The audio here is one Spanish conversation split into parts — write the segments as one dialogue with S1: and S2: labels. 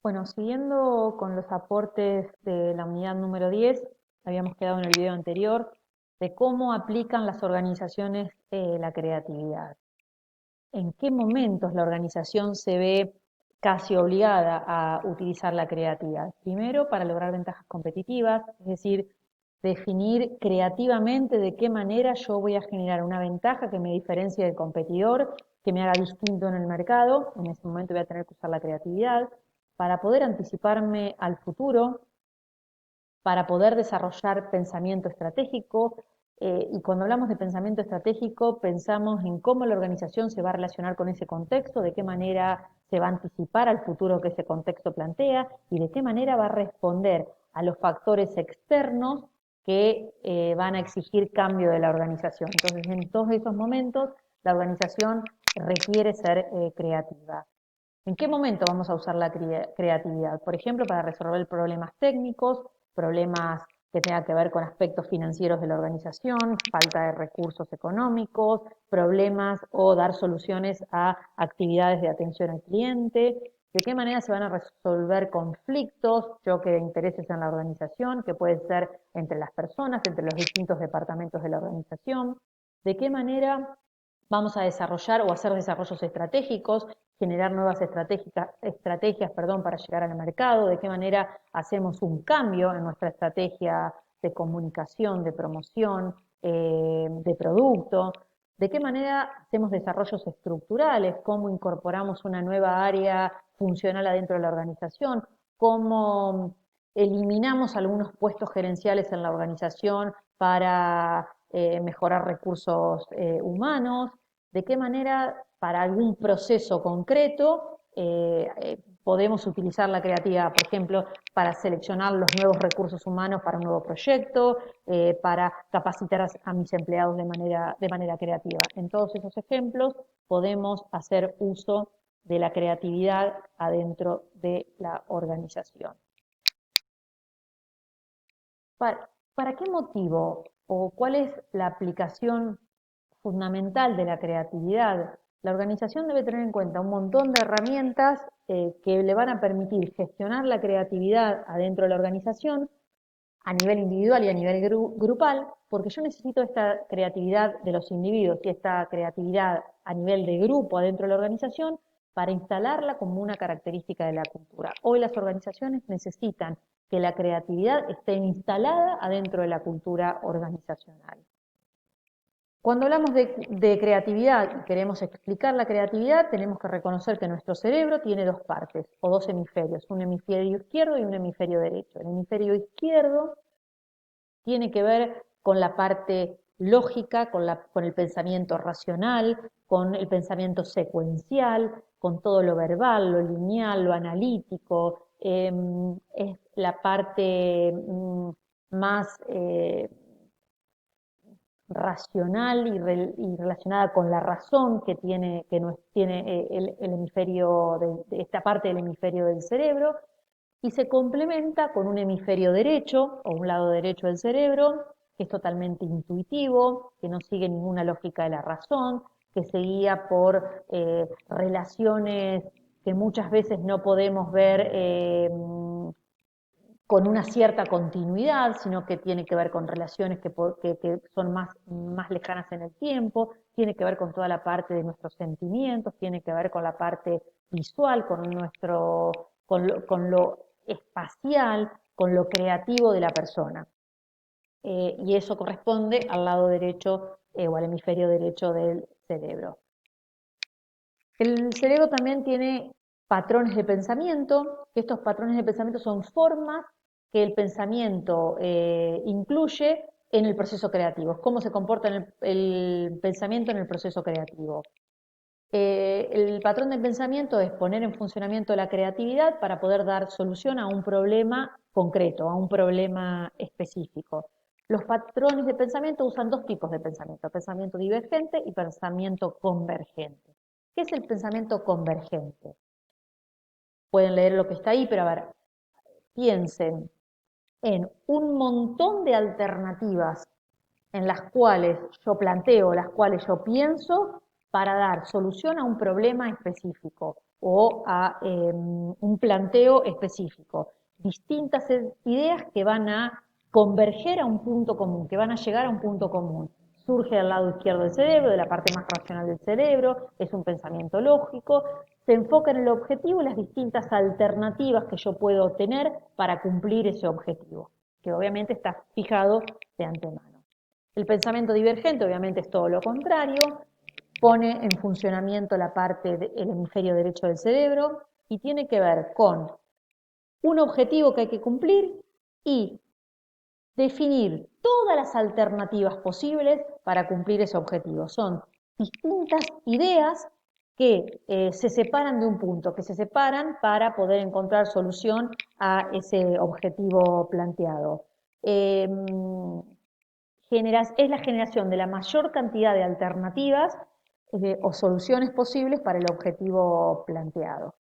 S1: Bueno, siguiendo con los aportes de la unidad número 10, habíamos quedado en el video anterior de cómo aplican las organizaciones la creatividad. ¿En qué momentos la organización se ve casi obligada a utilizar la creatividad? Primero, para lograr ventajas competitivas, es decir, definir creativamente de qué manera yo voy a generar una ventaja que me diferencie del competidor, que me haga distinto en el mercado. En ese momento voy a tener que usar la creatividad para poder anticiparme al futuro, para poder desarrollar pensamiento estratégico. Y cuando hablamos de pensamiento estratégico, pensamos en cómo la organización se va a relacionar con ese contexto, de qué manera se va a anticipar al futuro que ese contexto plantea y de qué manera va a responder a los factores externos que van a exigir cambio de la organización. Entonces, en todos esos momentos, la organización requiere ser creativa. ¿En qué momento vamos a usar la creatividad? Por ejemplo, para resolver problemas técnicos, problemas que tengan que ver con aspectos financieros de la organización, falta de recursos económicos, problemas o dar soluciones a actividades de atención al cliente. ¿De qué manera se van a resolver conflictos, choque de intereses en la organización, que pueden ser entre las personas, entre los distintos departamentos de la organización? ¿De qué manera vamos a desarrollar o hacer desarrollos estratégicos, generar nuevas estrategias para llegar al mercado? ¿De qué manera hacemos un cambio en nuestra estrategia de comunicación, de promoción, de producto? ¿De qué manera hacemos desarrollos estructurales? ¿Cómo incorporamos una nueva área funcional adentro de la organización? ¿Cómo eliminamos algunos puestos gerenciales en la organización para mejorar recursos humanos? ¿De qué manera para algún proceso concreto podemos utilizar la creatividad? Por ejemplo, para seleccionar los nuevos recursos humanos para un nuevo proyecto, para capacitar a mis empleados de manera creativa. En todos esos ejemplos podemos hacer uso de la creatividad adentro de la organización. ¿Para qué motivo o cuál es la aplicación fundamental de la creatividad? La organización debe tener en cuenta un montón de herramientas que le van a permitir gestionar la creatividad adentro de la organización a nivel individual y a nivel grupal, porque yo necesito esta creatividad de los individuos y esta creatividad a nivel de grupo adentro de la organización para instalarla como una característica de la cultura. Hoy las organizaciones necesitan que la creatividad esté instalada adentro de la cultura organizacional. Cuando hablamos de creatividad y queremos explicar la creatividad, tenemos que reconocer que nuestro cerebro tiene dos partes o dos hemisferios, un hemisferio izquierdo y un hemisferio derecho. El hemisferio izquierdo tiene que ver con la parte lógica, con el pensamiento racional, con el pensamiento secuencial, con todo lo verbal, lo lineal, lo analítico. Es la parte más racional y relacionada con la razón tiene el hemisferio de esta parte del hemisferio del cerebro, y se complementa con un hemisferio derecho o un lado derecho del cerebro que es totalmente intuitivo, que no sigue ninguna lógica de la razón, que se guía por relaciones que muchas veces no podemos ver con una cierta continuidad, sino que tiene que ver con relaciones que son más lejanas en el tiempo, tiene que ver con toda la parte de nuestros sentimientos, tiene que ver con la parte visual, con lo espacial, con lo creativo de la persona. Y eso corresponde al lado derecho o al hemisferio derecho del cerebro. El cerebro también tiene patrones de pensamiento, que estos patrones de pensamiento son formas que el pensamiento incluye en el proceso creativo, cómo se comporta el pensamiento en el proceso creativo. El patrón de pensamiento es poner en funcionamiento la creatividad para poder dar solución a un problema concreto, a un problema específico. Los patrones de pensamiento usan dos tipos de pensamiento divergente y pensamiento convergente. ¿Qué es el pensamiento convergente? Pueden leer lo que está ahí, pero a ver, piensen en un montón de alternativas en las cuales yo planteo, las cuales yo pienso para dar solución a un problema específico. o a un planteo específico. Distintas ideas que van a converger a un punto común, que van a llegar a un punto común. Surge del lado izquierdo del cerebro, de la parte más racional del cerebro, es un pensamiento lógico, se enfoca en el objetivo y las distintas alternativas que yo puedo tener para cumplir ese objetivo, que obviamente está fijado de antemano. El pensamiento divergente obviamente es todo lo contrario, pone en funcionamiento la parte del hemisferio derecho del cerebro y tiene que ver con un objetivo que hay que cumplir y definir todas las alternativas posibles para cumplir ese objetivo. Son distintas ideas que se separan de un punto, que se separan para poder encontrar solución a ese objetivo planteado. Es la generación de la mayor cantidad de alternativas o soluciones posibles para el objetivo planteado.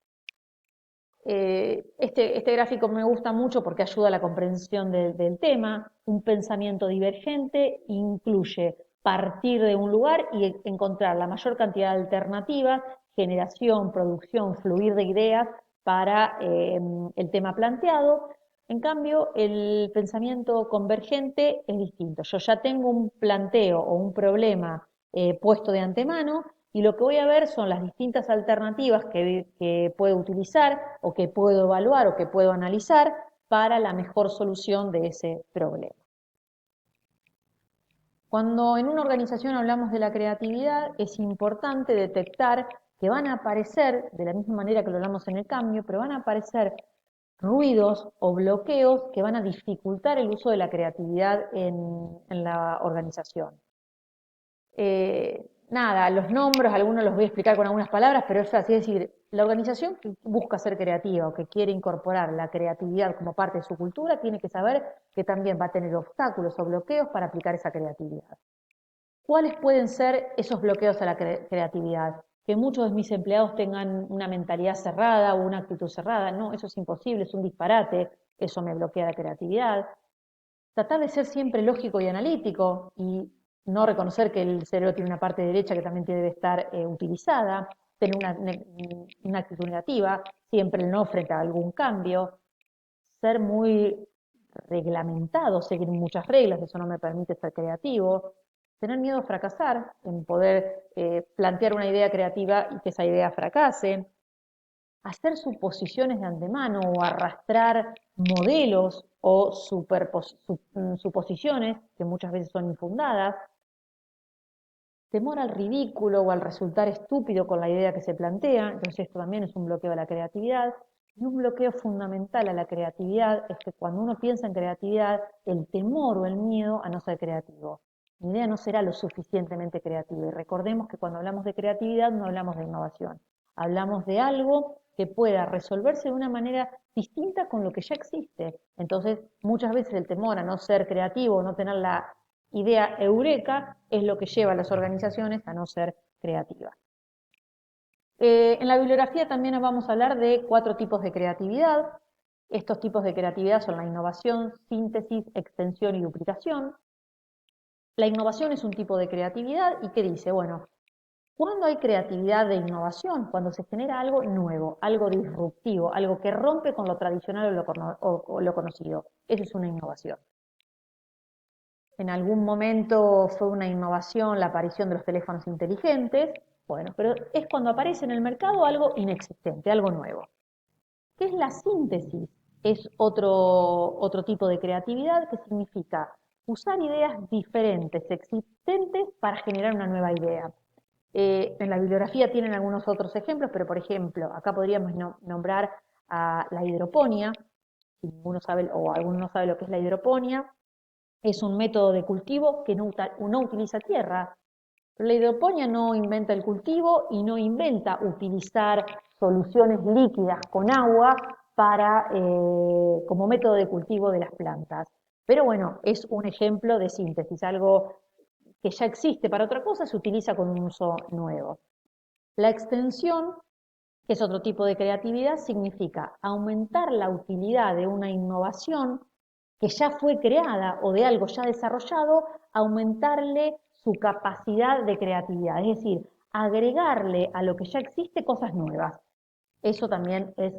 S1: Este gráfico me gusta mucho porque ayuda a la comprensión del tema. Un pensamiento divergente incluye partir de un lugar y encontrar la mayor cantidad de alternativas, generación, producción, fluir de ideas para el tema planteado. En cambio, el pensamiento convergente es distinto. Yo ya tengo un planteo o un problema puesto de antemano y lo que voy a ver son las distintas alternativas que puedo utilizar o que puedo evaluar o que puedo analizar para la mejor solución de ese problema. Cuando en una organización hablamos de la creatividad, es importante detectar que van a aparecer, de la misma manera que lo hablamos en el cambio, pero van a aparecer ruidos o bloqueos que van a dificultar el uso de la creatividad en la organización. Nada, los nombres, algunos los voy a explicar con algunas palabras, pero es así, es decir, la organización que busca ser creativa o que quiere incorporar la creatividad como parte de su cultura, tiene que saber que también va a tener obstáculos o bloqueos para aplicar esa creatividad. ¿Cuáles pueden ser esos bloqueos a la creatividad? Que muchos de mis empleados tengan una mentalidad cerrada o una actitud cerrada. No, eso es imposible, es un disparate, eso me bloquea la creatividad. Tratar de ser siempre lógico y analítico y no reconocer que el cerebro tiene una parte derecha que también debe estar utilizada, tener una actitud negativa, siempre el no frente a algún cambio, ser muy reglamentado, seguir muchas reglas, eso no me permite ser creativo, tener miedo a fracasar, en poder plantear una idea creativa y que esa idea fracase, hacer suposiciones de antemano o arrastrar modelos o suposiciones que muchas veces son infundadas, temor al ridículo o al resultar estúpido con la idea que se plantea, entonces esto también es un bloqueo a la creatividad. Y un bloqueo fundamental a la creatividad es que cuando uno piensa en creatividad, el temor o el miedo a no ser creativo. Mi idea no será lo suficientemente creativa. Y recordemos que cuando hablamos de creatividad no hablamos de innovación. Hablamos de algo que pueda resolverse de una manera distinta con lo que ya existe. Entonces, muchas veces el temor a no ser creativo, no tener la idea eureka, es lo que lleva a las organizaciones a no ser creativas. En la bibliografía también vamos a hablar de 4 tipos de creatividad. Estos tipos de creatividad son la innovación, síntesis, extensión y duplicación. La innovación es un tipo de creatividad y ¿qué dice? Bueno, ¿cuándo hay creatividad de innovación? Cuando se genera algo nuevo, algo disruptivo, algo que rompe con lo tradicional o lo conocido. Eso es una innovación. En algún momento fue una innovación la aparición de los teléfonos inteligentes, bueno, pero es cuando aparece en el mercado algo inexistente, algo nuevo. ¿Qué es la síntesis? Es otro tipo de creatividad que significa usar ideas diferentes, existentes, para generar una nueva idea. En la bibliografía tienen algunos otros ejemplos, pero por ejemplo, acá podríamos nombrar a la hidroponía, si ninguno sabe o alguno no sabe lo que es la hidroponía, es un método de cultivo que no utiliza tierra. Pero la hidroponía no inventa el cultivo y no inventa utilizar soluciones líquidas con agua como método de cultivo de las plantas. Pero bueno, es un ejemplo de síntesis, algo que ya existe para otra cosa, se utiliza con un uso nuevo. La extensión, que es otro tipo de creatividad, significa aumentar la utilidad de una innovación que ya fue creada o de algo ya desarrollado, aumentarle su capacidad de creatividad, es decir, agregarle a lo que ya existe cosas nuevas. Eso también es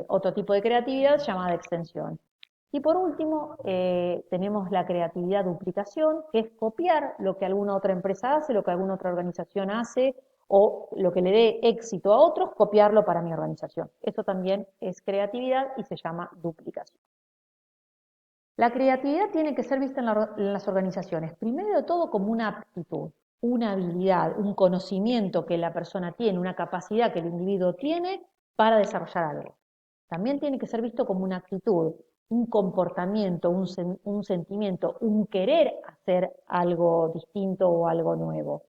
S1: otro tipo de creatividad llamada extensión. Y por último, tenemos la creatividad duplicación, que es copiar lo que alguna otra empresa hace, lo que alguna otra organización hace, o lo que le dé éxito a otros, copiarlo para mi organización. Eso también es creatividad y se llama duplicación. La creatividad tiene que ser vista en las organizaciones, primero de todo como una aptitud, una habilidad, un conocimiento que la persona tiene, una capacidad que el individuo tiene para desarrollar algo. También tiene que ser visto como una actitud, un comportamiento, un sentimiento, un querer hacer algo distinto o algo nuevo.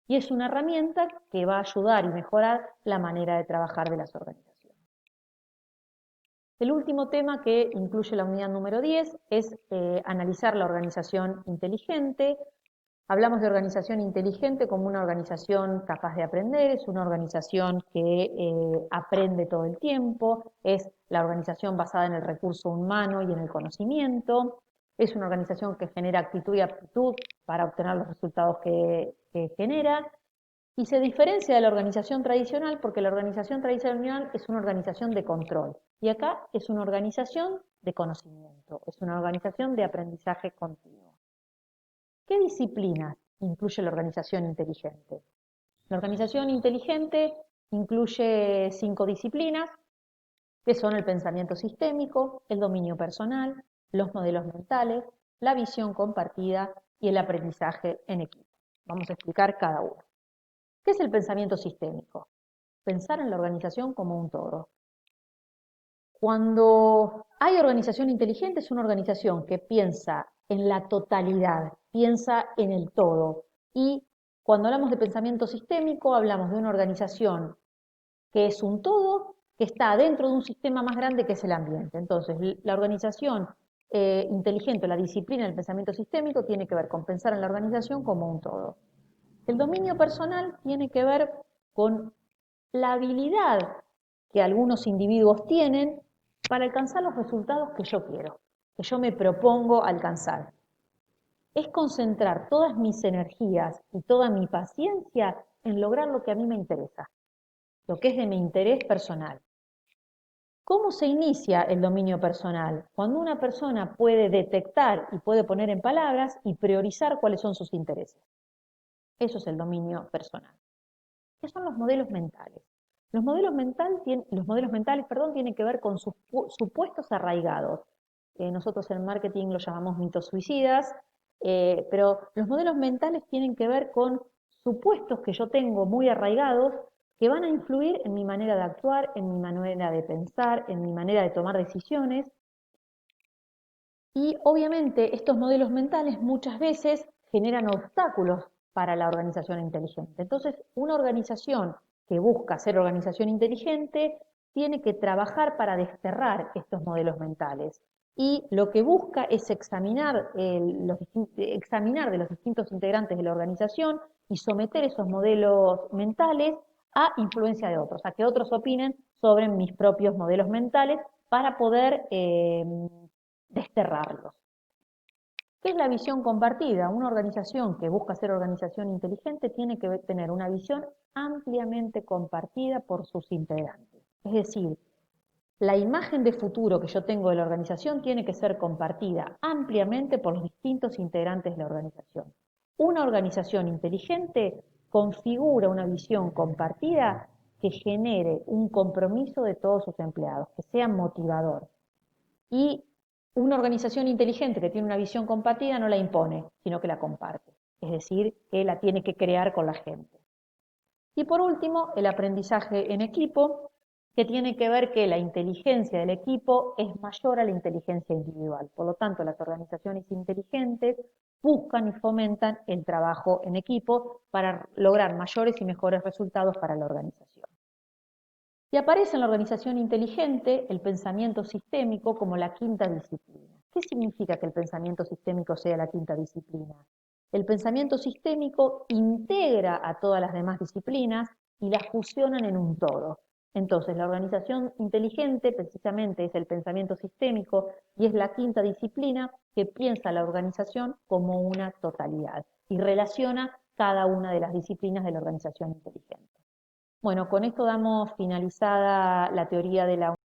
S1: Y es una herramienta que va a ayudar y mejorar la manera de trabajar de las organizaciones. El último tema que incluye la unidad número 10 es analizar la organización inteligente. Hablamos de organización inteligente como una organización capaz de aprender, es una organización que aprende todo el tiempo, es la organización basada en el recurso humano y en el conocimiento, es una organización que genera actitud y aptitud para obtener los resultados que genera, y se diferencia de la organización tradicional porque la organización tradicional es una organización de control y acá es una organización de conocimiento, es una organización de aprendizaje continuo. ¿Qué disciplinas incluye la organización inteligente? La organización inteligente incluye 5 disciplinas, que son el pensamiento sistémico, el dominio personal, los modelos mentales, la visión compartida y el aprendizaje en equipo. Vamos a explicar cada uno. ¿Qué es el pensamiento sistémico? Pensar en la organización como un todo. Cuando hay organización inteligente, es una organización que piensa en la totalidad, piensa en el todo. Y cuando hablamos de pensamiento sistémico, hablamos de una organización que es un todo, que está dentro de un sistema más grande que es el ambiente. Entonces, la organización inteligente, la disciplina del pensamiento sistémico, tiene que ver con pensar en la organización como un todo. El dominio personal tiene que ver con la habilidad que algunos individuos tienen para alcanzar los resultados que yo quiero, que yo me propongo alcanzar. Es concentrar todas mis energías y toda mi paciencia en lograr lo que a mí me interesa, lo que es de mi interés personal. ¿Cómo se inicia el dominio personal? Cuando una persona puede detectar y puede poner en palabras y priorizar cuáles son sus intereses. Eso es el dominio personal. ¿Qué son los modelos mentales? Los modelos mentales, tienen que ver con supuestos arraigados. Nosotros en marketing lo llamamos mitos suicidas, pero los modelos mentales tienen que ver con supuestos que yo tengo muy arraigados que van a influir en mi manera de actuar, en mi manera de pensar, en mi manera de tomar decisiones. Y obviamente estos modelos mentales muchas veces generan obstáculos para la organización inteligente. Entonces, una organización que busca ser organización inteligente tiene que trabajar para desterrar estos modelos mentales. Y lo que busca es examinar de los distintos integrantes de la organización y someter esos modelos mentales a influencia de otros, a que otros opinen sobre mis propios modelos mentales para poder desterrarlos. ¿Qué es la visión compartida? Una organización que busca ser organización inteligente tiene que tener una visión ampliamente compartida por sus integrantes. Es decir, la imagen de futuro que yo tengo de la organización tiene que ser compartida ampliamente por los distintos integrantes de la organización. Una organización inteligente configura una visión compartida que genere un compromiso de todos sus empleados, que sea motivador. Y una organización inteligente que tiene una visión compartida no la impone, sino que la comparte. Es decir, que la tiene que crear con la gente. Y por último, el aprendizaje en equipo, que tiene que ver que la inteligencia del equipo es mayor a la inteligencia individual. Por lo tanto, las organizaciones inteligentes buscan y fomentan el trabajo en equipo para lograr mayores y mejores resultados para la organización. Y aparece en la organización inteligente el pensamiento sistémico como la quinta disciplina. ¿Qué significa que el pensamiento sistémico sea la quinta disciplina? El pensamiento sistémico integra a todas las demás disciplinas y las fusionan en un todo. Entonces, la organización inteligente precisamente es el pensamiento sistémico y es la quinta disciplina que piensa la organización como una totalidad y relaciona cada una de las disciplinas de la organización inteligente. Bueno, con esto damos finalizada la teoría de la